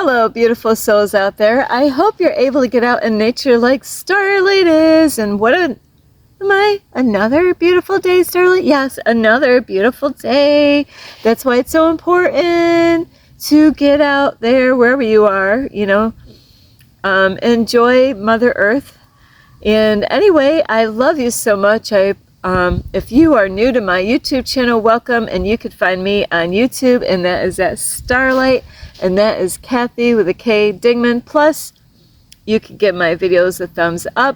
Hello, beautiful souls out there. I hope you're able to get out in nature like Starlight is. And another beautiful day, Starlight? Yes, another beautiful day. That's why it's so important to get out there wherever you are, enjoy Mother Earth. And anyway, I love you so much. If you are new to my YouTube channel, welcome, and you can find me on YouTube, and that is at Starlight, and that is Kathy with a K Dingman. Plus, you can give my videos a thumbs up,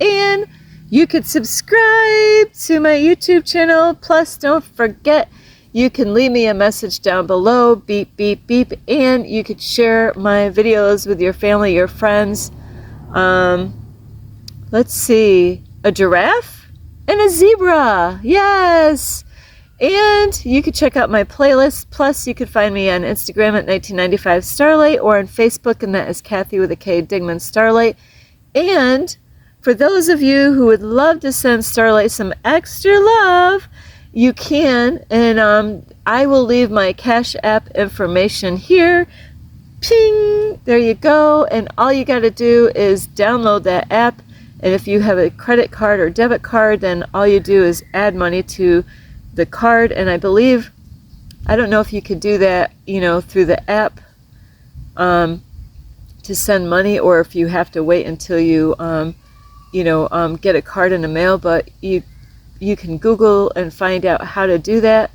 and you could subscribe to my YouTube channel. Plus, don't forget, you can leave me a message down below, beep, beep, beep, and you could share my videos with your family, your friends. Let's see, a giraffe? And a zebra, yes! And you can check out my playlist. Plus, you can find me on Instagram at 1995 Starlight or on Facebook, and that is Kathy with a K Dingman Starlight. And for those of you who would love to send Starlight some extra love, you can, and I will leave my Cash App information here. Ping! There you go. And all you got to do is download that app. And if you have a credit card or debit card, then all you do is add money to the card. And I believe, I don't know if you could do that, through the app to send money, or if you have to wait until you, get a card in the mail. But you can Google and find out how to do that.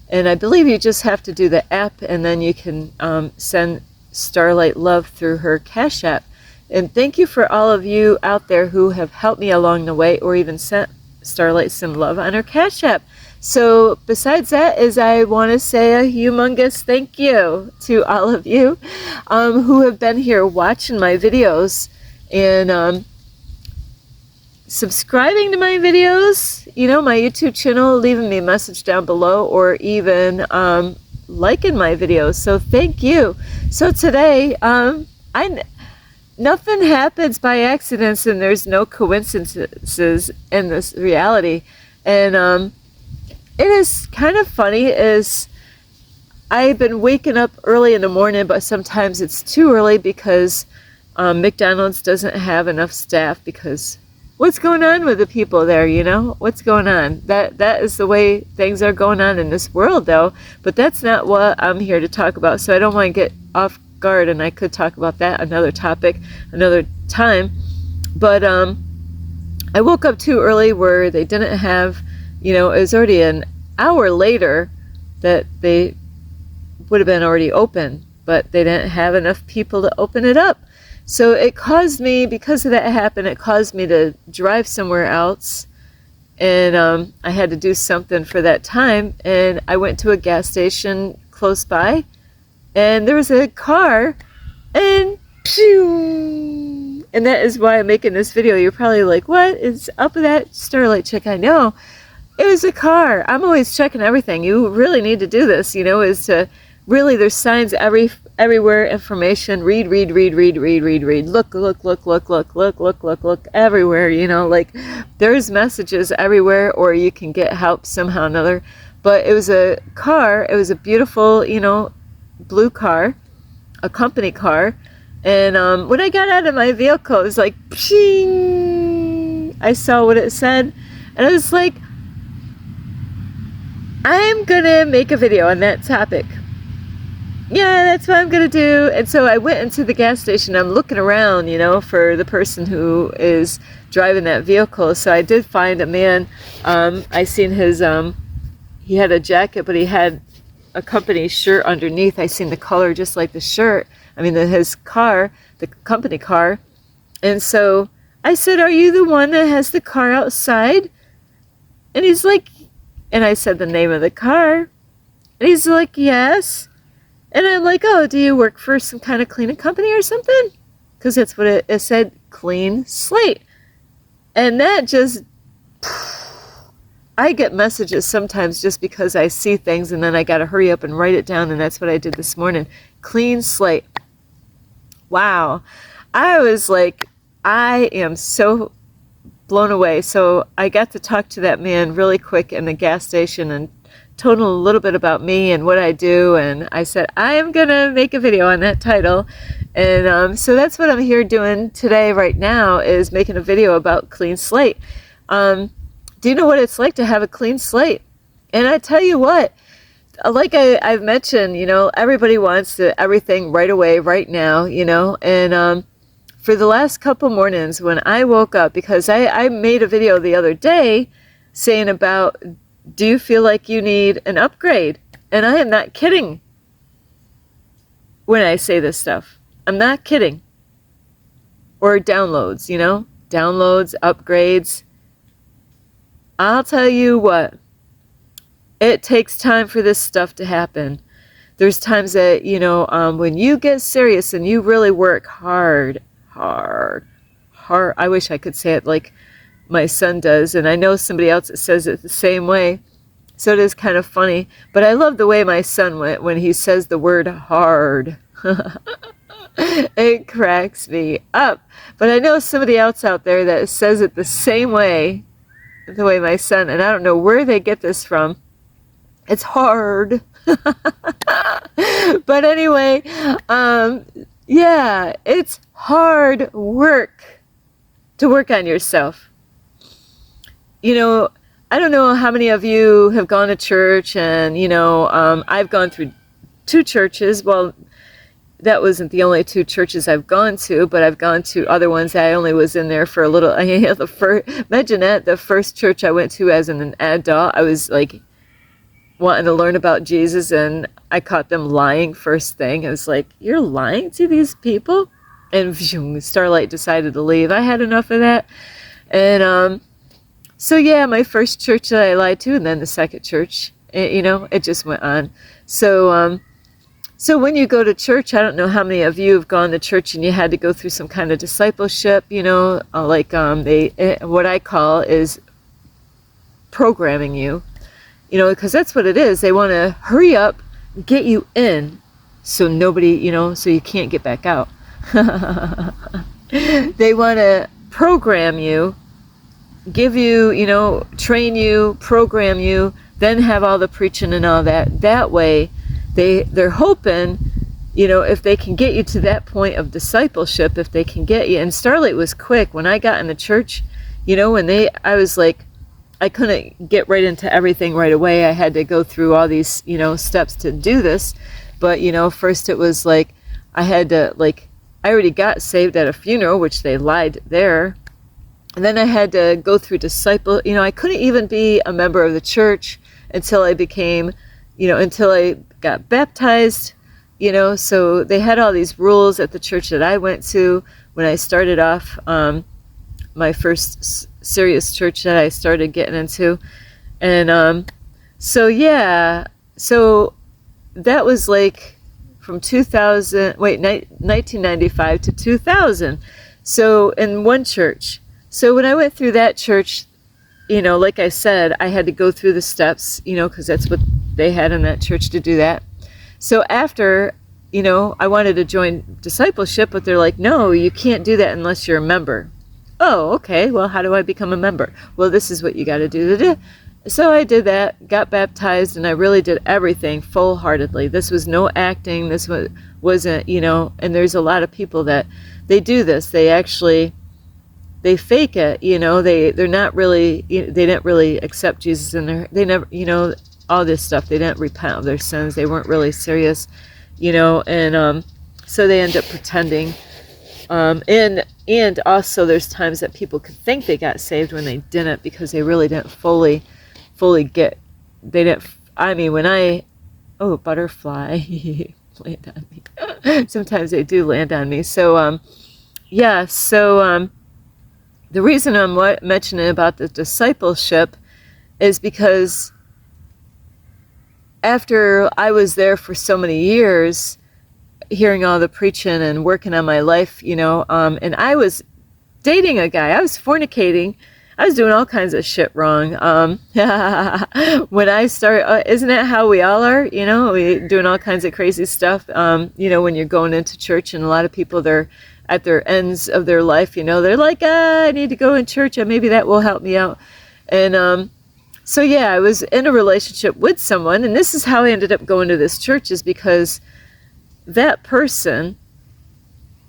And I believe you just have to do the app, and then you can send Starlight love through her Cash App. And thank you for all of you out there who have helped me along the way, or even sent Starlight some love on her Cash App. So besides that, I want to say a humongous thank you to all of you who have been here watching my videos and subscribing to my videos, my YouTube channel, leaving me a message down below, or even liking my videos. So thank you. So today, nothing happens by accidents, and there's no coincidences in this reality. And it is kind of funny is I've been waking up early in the morning, but sometimes it's too early because McDonald's doesn't have enough staff. Because what's going on with the people there, what's going on? That is the way things are going on in this world, though. But that's not what I'm here to talk about, so I don't want to get off guard, and I could talk about that another topic another time. But I woke up too early where they didn't have, it was already an hour later that they would have been already open, but they didn't have enough people to open it up. So it caused me, because of that happened, it caused me to drive somewhere else, and I had to do something for that time, and I went to a gas station close by, and there was a car, and pew! And that is why I'm making this video. You're probably like, what is up with that Starlight chick? I know. It was a car. I'm always checking everything. You really need to do this, is to really, there's signs everywhere, information, read, look everywhere, like there's messages everywhere, or you can get help somehow or another. But it was a car. It was a beautiful, blue car, a company car, and when I got out of my vehicle, it was like pshing! I saw what it said, and I was like, I'm gonna make a video on that topic. Yeah, that's what I'm gonna do. And so I went into the gas station. I'm looking around, for the person who is driving that vehicle. So I did find a man. I seen his he had a jacket, but he had a company shirt underneath. I seen the color just like the shirt. His car, the company car. And so I said, are you the one that has the car outside? And he's like, and I said the name of the car. And he's like, yes. And I'm like, oh, do you work for some kind of cleaning company or something? Because that's what it said, Clean Slate. And that just, I get messages sometimes just because I see things, and then I got to hurry up and write it down, and that's what I did this morning. Clean Slate. Wow. I was like, I am so blown away. So I got to talk to that man really quick in the gas station and told him a little bit about me and what I do, and I said, I am going to make a video on that title. And so that's what I'm here doing today right now, is making a video about clean slate. Do you know what it's like to have a clean slate? And I tell you what, like I've mentioned, everybody wants everything right away, right now, and for the last couple mornings when I woke up, because I made a video the other day saying about, do you feel like you need an upgrade? And I am not kidding when I say this stuff. I'm not kidding. Or downloads, downloads, upgrades. I'll tell you what, it takes time for this stuff to happen. There's times that, when you get serious and you really work hard, I wish I could say it like my son does, and I know somebody else that says it the same way, so it is kind of funny, but I love the way my son went when he says the word hard. It cracks me up. But I know somebody else out there that says it the same way, the way my son, and I don't know where they get this from. It's hard. But anyway, yeah, it's hard work to work on yourself. I don't know how many of you have gone to church, and, I've gone through 2 churches. Well, that wasn't the only 2 churches I've gone to, but I've gone to other ones. I only was in there for a little. Imagine that, the first church I went to as an adult, I was like wanting to learn about Jesus, and I caught them lying first thing. I was like, you're lying to these people? And Starlight decided to leave. I had enough of that. And so yeah, my first church that I lied to, and then the second church, it just went on. So when you go to church, I don't know how many of you have gone to church and you had to go through some kind of discipleship, what I call is programming you, because that's what it is. They want to hurry up, get you in, so nobody, so you can't get back out. They want to program you, give you, train you, program you, then have all the preaching and all that. That way, they're hoping, if they can get you to that point of discipleship, if they can get you. And Starlight was quick. When I got in the church, I was like, I couldn't get right into everything right away. I had to go through all these, steps to do this. But, first it was like, I had to, I already got saved at a funeral, which they lied there. And then I had to go through disciple. I couldn't even be a member of the church until I became, until I got baptized, so they had all these rules at the church that I went to when I started off, my first serious church that I started getting into. And so yeah, so that was like from 1995 to 2000. So in one church. So when I went through that church, like I said, I had to go through the steps, because that's what they had in that church to do that. So after, I wanted to join discipleship, but they're like, no, you can't do that unless you're a member. Oh, okay. Well, how do I become a member? Well, this is what you got to do. So I did that, got baptized, and I really did everything full-heartedly. This was no acting. This wasn't, and there's a lot of people that they do this. They actually, they fake it, they're not really, they didn't really accept Jesus in they never, all this stuff. They didn't repent of their sins. They weren't really serious, and so they end up pretending. And also there's times that people could think they got saved when they didn't, because they really didn't fully get, butterfly land on me. Sometimes they do land on me. So, the reason I'm mentioning about the discipleship is because after I was there for so many years, hearing all the preaching and working on my life, and I was dating a guy. I was fornicating. I was doing all kinds of shit wrong. When I started, isn't that how we all are? We doing all kinds of crazy stuff. When you're going into church, and a lot of people, they're at their ends of their life, they're like, I need to go in church, and maybe that will help me out. And So yeah, I was in a relationship with someone, and this is how I ended up going to this church, is because that person,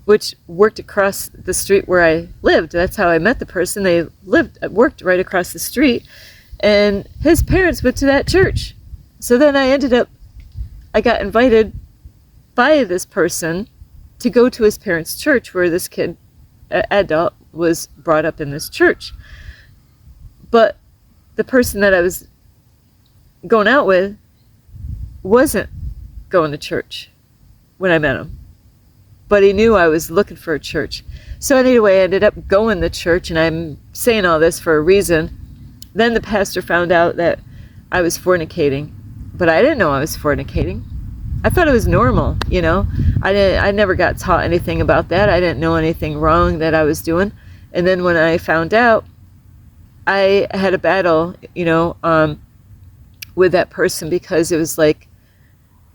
which worked across the street where I lived, that's how I met the person. They worked right across the street, and his parents went to that church. So then I got invited by this person to go to his parents' church, where this kid, adult, was brought up in this church. But the person that I was going out with wasn't going to church when I met him. But he knew I was looking for a church. So anyway, I ended up going to church, and I'm saying all this for a reason. Then the pastor found out that I was fornicating, but I didn't know I was fornicating. I thought it was normal, you know. I never got taught anything about that. I didn't know anything wrong that I was doing. And then when I found out, I had a battle, you know, with that person, because it was like,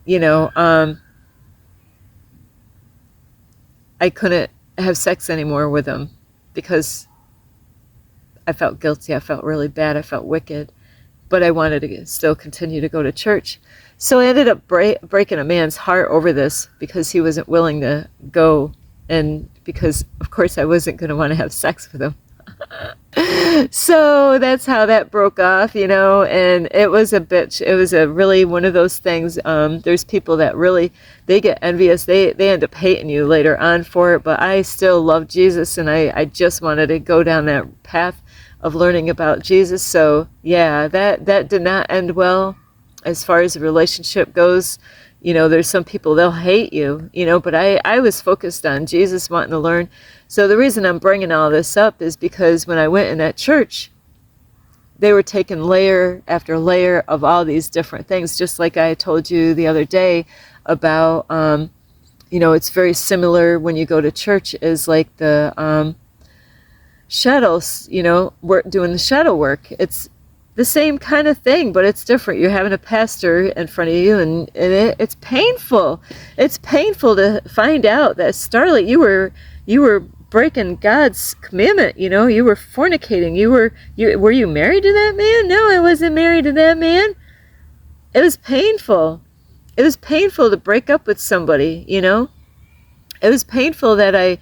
you know, I couldn't have sex anymore with him because I felt guilty. I felt really bad. I felt wicked. But I wanted to still continue to go to church. So I ended up breaking a man's heart over this, because he wasn't willing to go, and because, of course, I wasn't going to want to have sex with him. So that's how that broke off, you know, and it was a bitch. It was a really one of those things. There's people that really, they get envious. They end up hating you later on for it, but I still love Jesus, and I just wanted to go down that path of learning about Jesus. So yeah, that did not end well as far as the relationship goes. You know, there's some people, they'll hate you, you know, but I was focused on Jesus, wanting to learn. So the reason I'm bringing all this up is because when I went in that church, they were taking layer after layer of all these different things, just like I told you the other day about, you know, it's very similar when you go to church, is like the shadows, you know, doing the shadow work. It's the same kind of thing, but it's different. You're having a pastor in front of you, and it's painful. It's painful to find out that, Starlight, you were breaking God's commandment. You know, you were fornicating. Were you married to that man? No, I wasn't married to that man. It was painful. It was painful to break up with somebody, you know. It was painful that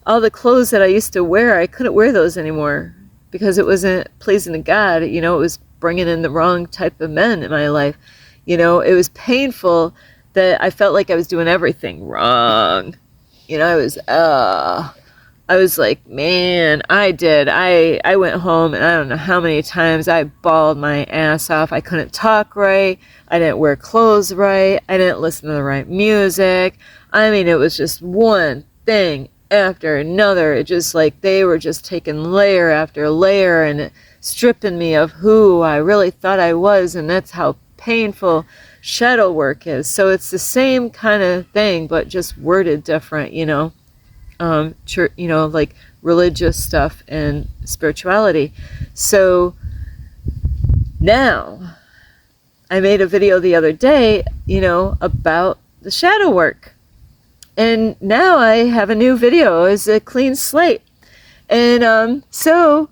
all the clothes that I used to wear, I couldn't wear those anymore, because it wasn't pleasing to God. You know, it was bringing in the wrong type of men in my life. You know, it was painful that I felt like I was doing everything wrong. You know, I was like, man, I went home, and I don't know how many times I bawled my ass off. I couldn't talk right. I didn't wear clothes right. I didn't listen to the right music. I mean, it was just one thing after another. It just like they were just taking layer after layer and stripping me of who I really thought I was. And that's how painful shadow work is. So it's the same kind of thing, but just worded different, you know. Church, you know, like religious stuff and spirituality. So now I made a video the other day, you know, about the shadow work. And now I have a new video. It's a clean slate. And so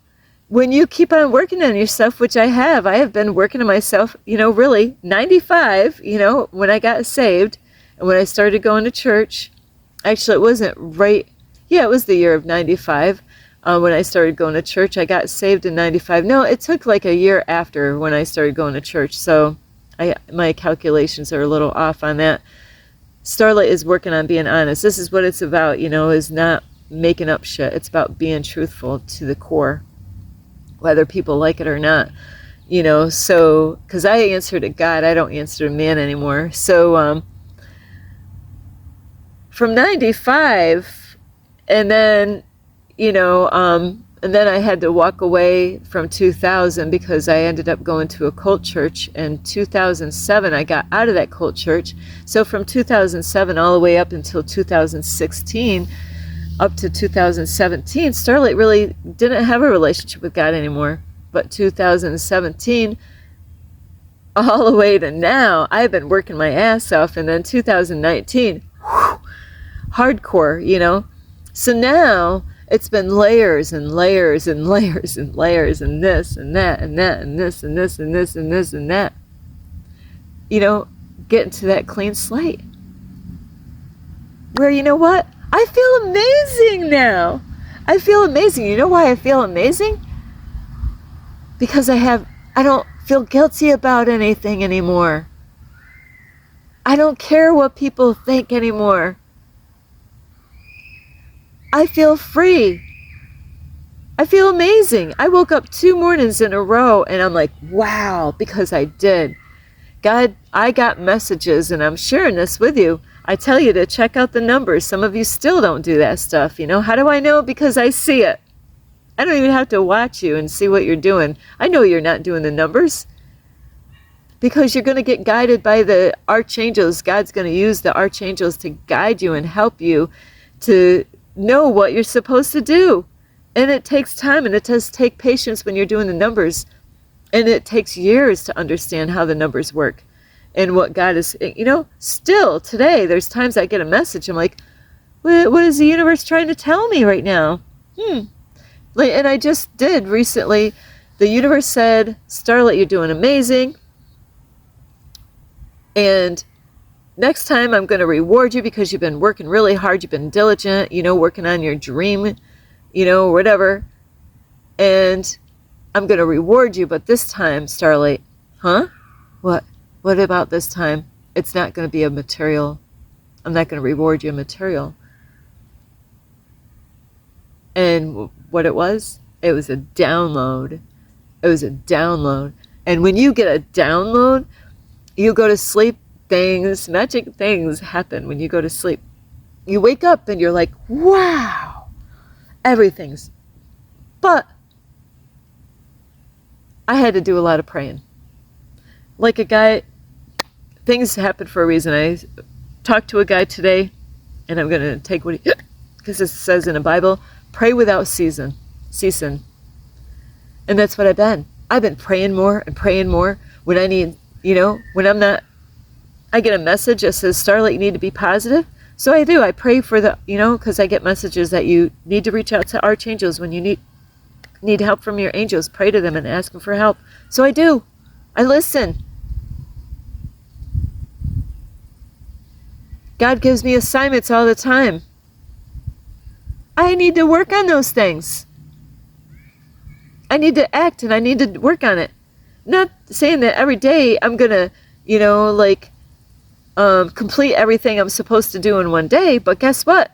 when you keep on working on yourself, which I have been working on myself, you know, really 95, you know, when I got saved and when I started going to church. Actually, it wasn't right. Yeah, it was the year of 95 when I started going to church. I got saved in 95. No, it took like a year after when I started going to church. So my calculations are a little off on that. Starlight is working on being honest. This is what it's about, you know, is not making up shit. It's about being truthful to the core, whether people like it or not, you know. So, because I answer to God, I don't answer to man anymore. So, from 95, and then, you know, and then I had to walk away from 2000 because I ended up going to a cult church. In 2007, I got out of that cult church. So from 2007 all the way up until 2016, up to 2017, Starlight really didn't have a relationship with God anymore. But 2017, all the way to now, I've been working my ass off. And then 2019, whew, hardcore, you know. So now, It's been layers and layers and layers and layers and this and that and that and this and this and this and this and that. You know, getting to that clean slate. Where, you know what? I feel amazing now. I feel amazing. You know why I feel amazing? Because I don't feel guilty about anything anymore. I don't care what people think anymore. I feel free. I feel amazing. I woke up 2 mornings in a row and I'm like, wow, because I did. God, I got messages, and I'm sharing this with you. I tell you to check out the numbers. Some of you still don't do that stuff, you know. How do I know? Because I see it. I don't even have to watch you and see what you're doing. I know you're not doing the numbers. Because you're going to get guided by the archangels. God's going to use the archangels to guide you and help you to know what you're supposed to do. And it takes time, and it does take patience when you're doing the numbers. And it takes years to understand how the numbers work and what God is, you know, still today, there's times I get a message. I'm like, what is the universe trying to tell me right now? And I just did recently. The universe said, Starlight, you're doing amazing. And next time I'm going to reward you because you've been working really hard. You've been diligent, you know, working on your dream, you know, whatever. And I'm going to reward you, but this time, Starlight, huh? What? What about this time? It's not going to be a material. I'm not going to reward you a material. And what it was a download. It was a download. And when you get a download, you go to sleep, magic things happen when you go to sleep. You wake up and you're like, wow, everything's, but I had to do a lot of praying. Like a guy, things happen for a reason. I talked to a guy today, and I'm going to take what he, because it says in the Bible, pray without ceasing. And that's what I've been praying more and praying more when I need, you know, when I'm not, I get a message that says, Starlight, you need to be positive. So I do. I pray for the, you know, because I get messages that you need to reach out to archangels when you need help from your angels. Pray to them and ask them for help. So I do. I listen. God gives me assignments all the time. I need to work on those things. I need to act, and I need to work on it. Not saying that every day I'm going to, you know, like, complete everything I'm supposed to do in one day, but guess what?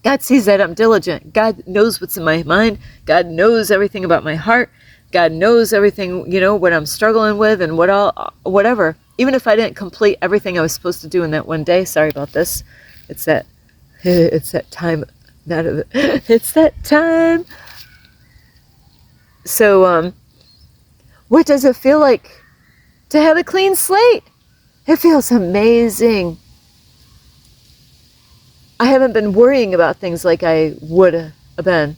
God sees that I'm diligent. God knows what's in my mind. God knows everything about my heart. God knows everything, you know, what I'm struggling with and whatever. Even if I didn't complete everything I was supposed to do in that one day. Sorry about this. It's that time. It's that time. So, what does it feel like to have a clean slate? It feels amazing. I haven't been worrying about things like I would have been.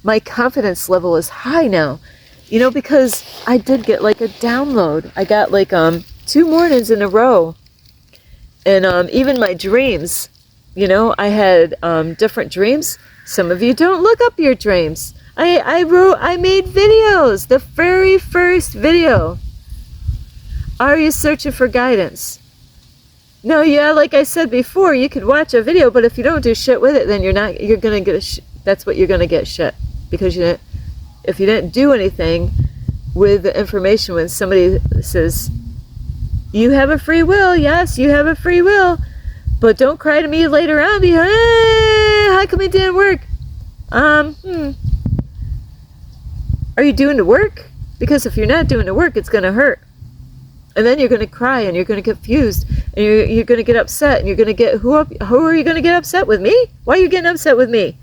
My confidence level is high now, you know, because I did get like a download. I got like 2 mornings in a row. And even my dreams, you know, I had different dreams. Some of you don't look up your dreams. I made videos. The very first video. Are you searching for guidance? No, yeah, like I said before, you could watch a video, but if you don't do shit with it, then you're gonna get that's what you're gonna get, shit. Because if you didn't do anything with the information, when somebody says, you have a free will, yes, you have a free will, but don't cry to me later on, hey, how come it didn't work? Are you doing the work? Because if you're not doing the work, it's gonna hurt. And then you're going to cry, and you're going to get confused, and you're going to get upset, and you're going to get, who are you going to get upset with? Me? Why are you getting upset with me?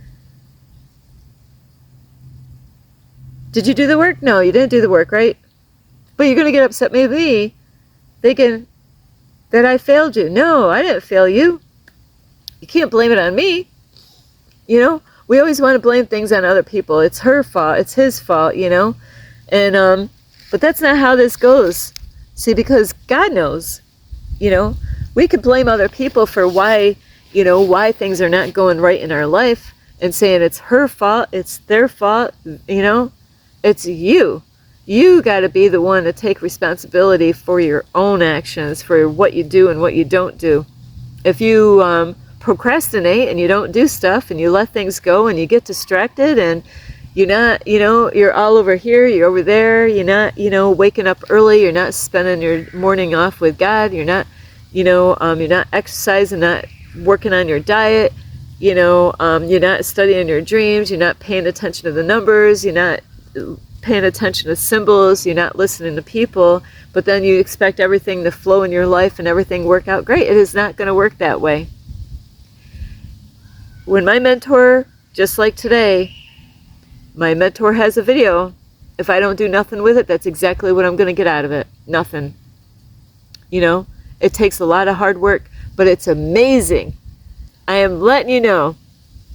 Did you do the work? No, you didn't do the work, right? But you're going to get upset with me, thinking that I failed you. No, I didn't fail you. You can't blame it on me. You know, we always want to blame things on other people. It's her fault. It's his fault, you know. And, but that's not how this goes. See, because God knows, you know, we could blame other people for why things are not going right in our life. and saying it's her fault, it's their fault, you know, it's you. You got to be the one to take responsibility for your own actions, for what you do and what you don't do. If you procrastinate and you don't do stuff and you let things go and you get distracted and you're not, you know, you're all over here, you're over there, you're not, you know, waking up early, you're not spending your morning off with God, you're not, you know, you're not exercising, not working on your diet, you know, you're not studying your dreams, you're not paying attention to the numbers, you're not paying attention to symbols, you're not listening to people, but then you expect everything to flow in your life and everything work out great. It is not going to work that way. When my mentor, just like today, my mentor has a video, if I don't do nothing with it, that's exactly what I'm going to get out of it. Nothing. You know, it takes a lot of hard work, but it's amazing. I am letting you know,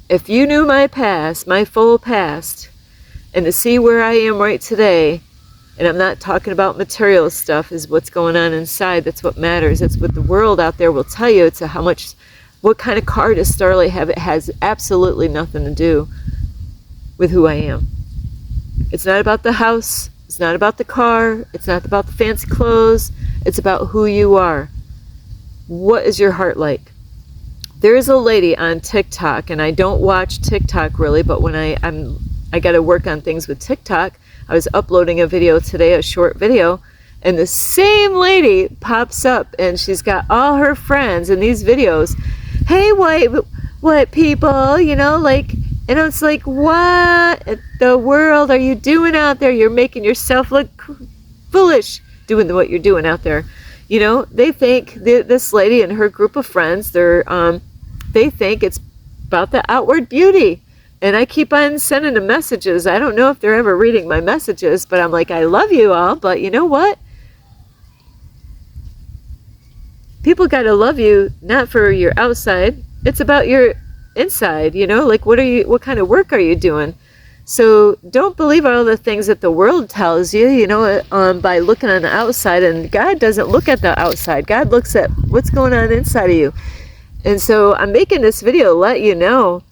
if you knew my past, my full past, and to see where I am right today, and I'm not talking about material stuff, is what's going on inside. That's what matters. That's what the world out there will tell you. It's how much, what kind of car does Starlight have? It has absolutely nothing to do with who I am. It's not about the house. It's not about the car. It's not about the fancy clothes. It's about who you are. What is your heart like? There is a lady on TikTok, and I don't watch TikTok really, but when I got to work on things with TikTok. I was uploading a video today, a short video, and the same lady pops up, and she's got all her friends in these videos. Hey, white people, you know, like, and it's like, what the world are you doing out there? You're making yourself look foolish doing what you're doing out there. You know, they think this lady and her group of friends, they think it's about the outward beauty. And I keep on sending them messages. I don't know if they're ever reading my messages, but I'm like, I love you all, but you know what? People got to love you not for your outside. It's about your inside, you know? Like, what kind of work are you doing? So don't believe all the things that the world tells you, you know, by looking on the outside. And God doesn't look at the outside. God looks at what's going on inside of you. And so I'm making this video to let you know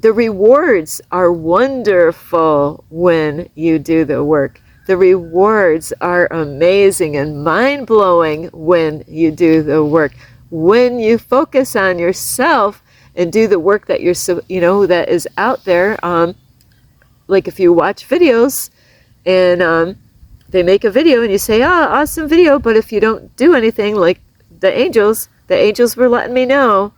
the rewards are wonderful when you do the work. The rewards are amazing and mind-blowing when you do the work. When you focus on yourself and do the work that that is out there. Like if you watch videos and they make a video and you say, oh, awesome video, but if you don't do anything, like the angels were letting me know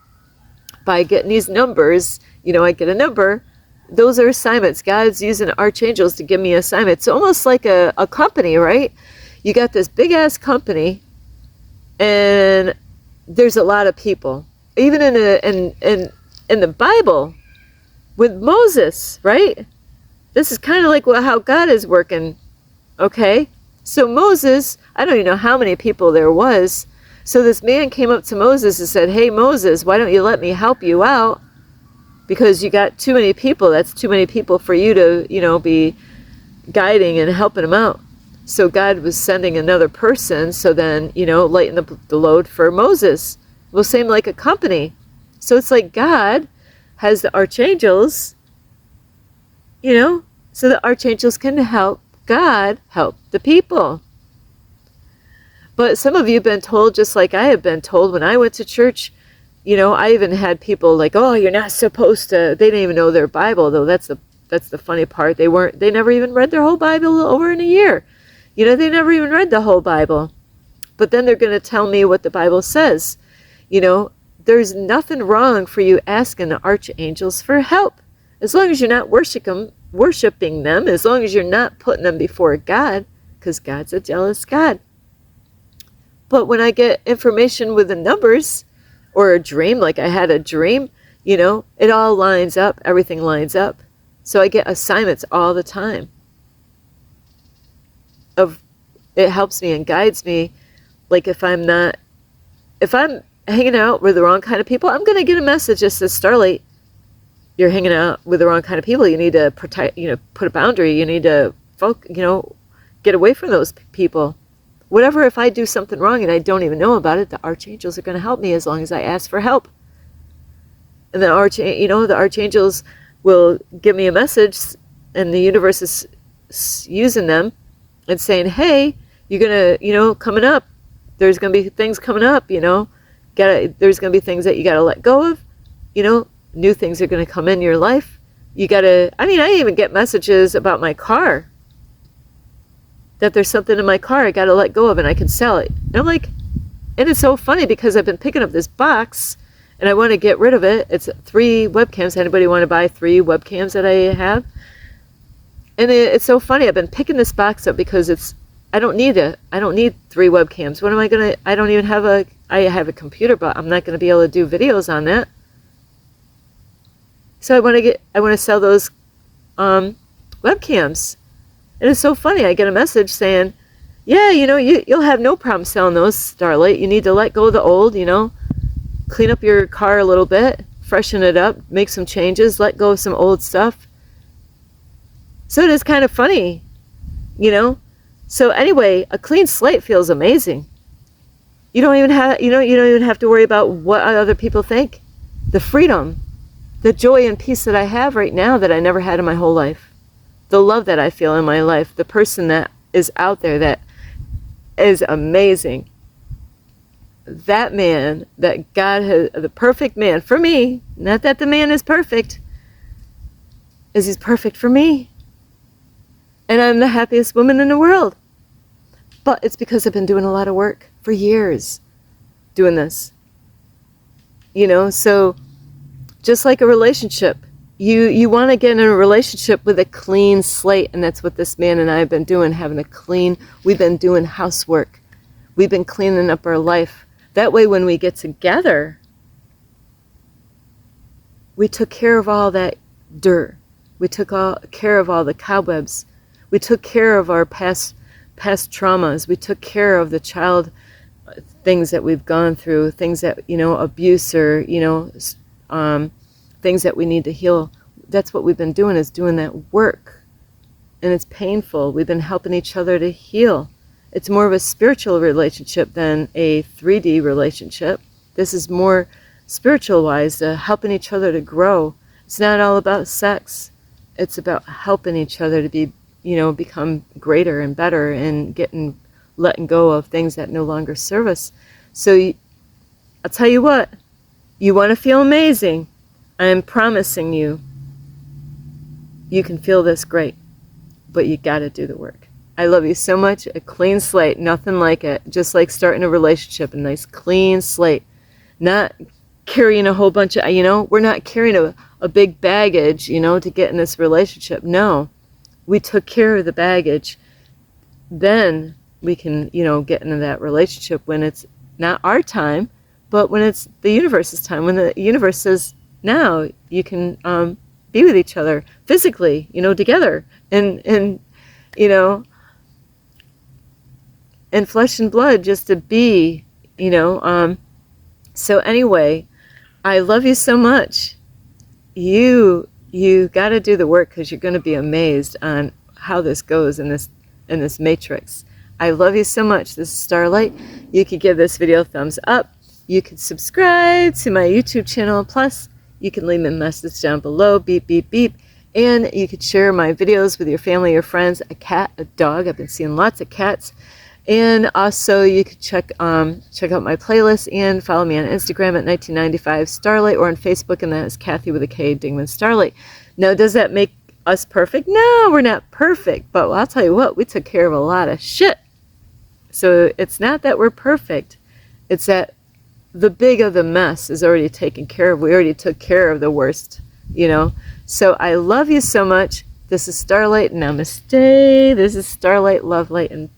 by getting these numbers. You know, I get a number. Those are assignments. God's using archangels to give me assignments. It's almost like a company, right? You got this big-ass company, and there's a lot of people. Even in the Bible, with Moses, right? This is kind of like how God is working, okay? So Moses, I don't even know how many people there was. So this man came up to Moses and said, hey, Moses, why don't you let me help you out? Because you got too many people. That's too many people for you to, you know, be guiding and helping them out. So God was sending another person, so then, you know, lighten the load for Moses. Well, same like a company. So it's like God has the archangels, you know, so the archangels can help God help the people. But some of you have been told, just like I have been told when I went to church, you know, I even had people like, oh, you're not supposed to, they didn't even know their Bible, though. That's the funny part. They never even read their whole Bible over in a year. You know, they never even read the whole Bible. But then they're going to tell me what the Bible says. You know, there's nothing wrong for you asking the archangels for help. As long as you're not worshiping them, as long as you're not putting them before God, because God's a jealous God. But when I get information with the numbers, or a dream, like I had a dream, you know, it all lines up, everything lines up. So I get assignments all the time. It helps me and guides me. Like if I'm hanging out with the wrong kind of people, I'm going to get a message that says, Starlight, you're hanging out with the wrong kind of people. You need to protect, you know, put a boundary. You need to, get away from those people. Whatever, if I do something wrong and I don't even know about it, the archangels are going to help me as long as I ask for help. And the archangels, will give me a message, and the universe is using them and saying, hey, you're going to, coming up, there's going to be things coming up, there's going to be things that you got to let go of, new things are going to come in your life. You got to, I even get messages about my car, that there's something in my car I got to let go of and I can sell it. And I'm like, and it's so funny because I've been picking up this box and I want to get rid of it. It's 3 webcams. Anybody want to buy 3 webcams that I have? And it's so funny. I've been picking this box up because I don't need 3 webcams. What am I going to, I don't even have I have a computer, but I'm not going to be able to do videos on that. So I want to sell those webcams. And it's so funny. I get a message saying, yeah, you'll have no problem selling those, Starlight. You need to let go of the old, clean up your car a little bit, freshen it up, make some changes, let go of some old stuff. So it is kind of funny, So anyway, a clean slate feels amazing. You don't even have to worry about what other people think. The freedom, the joy and peace that I have right now that I never had in my whole life. The love that I feel in my life, the person that is out there that is amazing. That man that God has, the perfect man for me, not that the man is perfect, he's perfect for me. And I'm the happiest woman in the world. But it's because I've been doing a lot of work for years doing this. So just like a relationship, you want to get in a relationship with a clean slate, and that's what this man and I have been doing, we've been doing housework. We've been cleaning up our life. That way when we get together, we took care of all that dirt. We took care of all the cobwebs. We took care of our past traumas. We took care of the child things that we've gone through, things that, abuse or, things that we need to heal. That's what we've been doing, is doing that work. And it's painful. We've been helping each other to heal. It's more of a spiritual relationship than a 3D relationship. This is more spiritual-wise, helping each other to grow. It's not all about sex. It's about helping each other to be, become greater and better and letting go of things that no longer serve us. So I'll tell you what, you want to feel amazing. I am promising you, you can feel this great, but you got to do the work. I love you so much. A clean slate, nothing like it. Just like starting a relationship, a nice clean slate. Not carrying a whole bunch of, we're not carrying a big baggage, to get in this relationship. No, we took care of the baggage. Then we can, get into that relationship when it's not our time, but when it's the universe's time, when the universe says, now you can be with each other physically, together, and in flesh and blood, just to be, So anyway, I love you so much. You got to do the work, because you're going to be amazed on how this goes in this matrix. I love you so much. This is Starlight. You could give this video a thumbs up. You could subscribe to my YouTube channel. Plus, you can leave me a message down below, beep, beep, beep. And you could share my videos with your family, your friends, a cat, a dog. I've been seeing lots of cats. And also you could check out my playlist and follow me on Instagram at 1995 Starlight, or on Facebook, and that is Kathy with a K, Dingman Starlight. Now, does that make us perfect? No, we're not perfect. But I'll tell you what, we took care of a lot of shit. So it's not that we're perfect. It's that the big of the mess is already taken care of. We already took care of the worst, So I love you so much. This is Starlight. Namaste. This is Starlight, love, light, and